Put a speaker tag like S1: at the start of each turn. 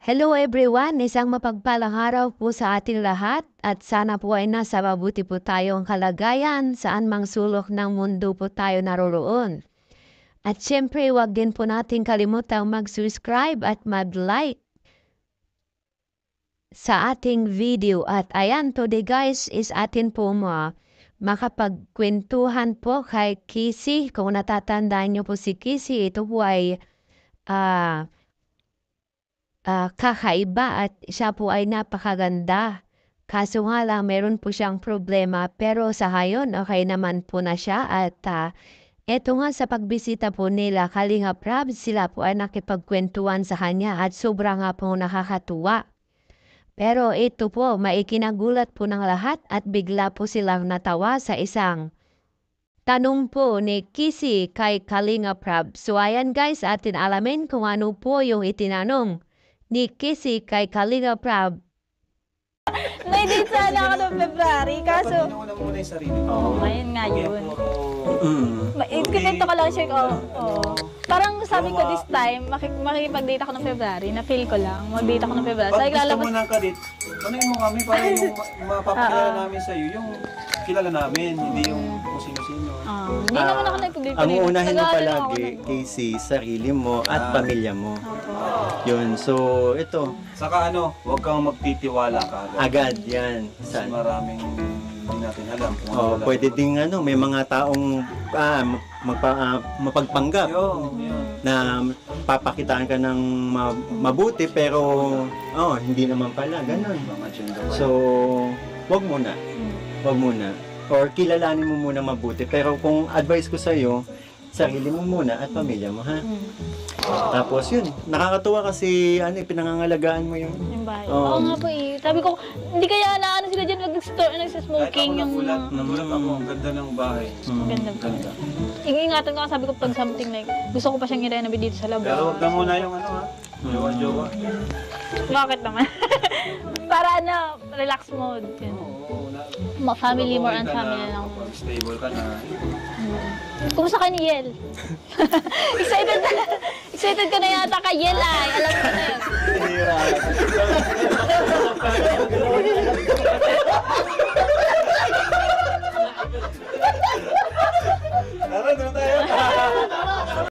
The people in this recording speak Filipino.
S1: Hello everyone! Isang mapagpalang araw po sa ating lahat at sana po ay nasa mabuti po tayong kalagayan saan mang sulok ng mundo po tayo naroroon. At syempre, huwag din po natin kalimutang mag-subscribe at mag-like sa ating video. At ayan, today guys is atin po makapagkwentuhan po kay Kissy. Kung natatandaan niyo po si Kissy, ito po ay kakaiba at siya po ay napakaganda. Kaso nga lang, meron po siyang problema pero sa ngayon okay naman po na siya at eto nga sa pagbisita po nila Kalinga Prab, sila po ay nakipagkwentuhan sa kanya at sobra nga po nakakatuwa. Pero ito po, maikinagulat po ng lahat at bigla po silang natawa sa isang tanong po ni Kissy kay Kalinga Prab. So ayan guys, atin alamin kung ano po yung itinanong ni Kissy kay Kalinga Prab.
S2: May-date sana ako noong February, kaso...
S3: Dapat inuuna muna yung sarili mo.
S2: Oo, ngayon nga yun.
S3: Hindi.
S2: Kinento ko lang siya, parang sabi ko this time, makikipag-date ako ng February, na-feel ko lang, mag-date ako ng February.
S3: Pag
S2: Sabi
S3: gusto
S2: lalabas...
S3: mo ng kadit, ano mo kami para yung mapapakilala namin sa'yo, yung kilala namin, hindi yung kung sino-sino.
S2: Hindi naman ako nagpag-date.
S4: Ang uunahin mo palagi, Casey, sarili mo at pamilya mo. Yun, so ito.
S3: Saka huwag kang magtitiwala ka
S4: Agad, yan.
S3: Kasi maraming hindi natin alam kung ano talaga.
S4: Pwede ding may mga taong mapagpanggap
S3: Yun.
S4: na papakitaan ka ng mabuti pero hindi naman pala, ganun.
S3: Mga gender.
S4: So, wag muna. Wag muna. Or kilalanin mo muna mabuti. Pero kung advice ko sa'yo, sarili mo muna at pamilya mo, ha? Tapos yun, nakakatuwa kasi pinangangalagaan mo yun.
S2: Yung bahay. Oo nga po eh. Sabi ko, hindi kaya na sila dyan nagsismoking yung...
S3: Nagulat ako, ang ganda ng bahay.
S2: Ganda po. Ingatan ko, sabi ko pag something like, gusto ko pa siyang i-renovate dito sa labas.
S3: Pero huwag na muna yung jowa-jowa.
S2: Bakit naman? Para relax mode. Family, more on family lang.
S3: Pag stable ka na.
S2: Kumusta ka ni Yel? Excited ka na yata kay Yel ay. Alam mo na yun.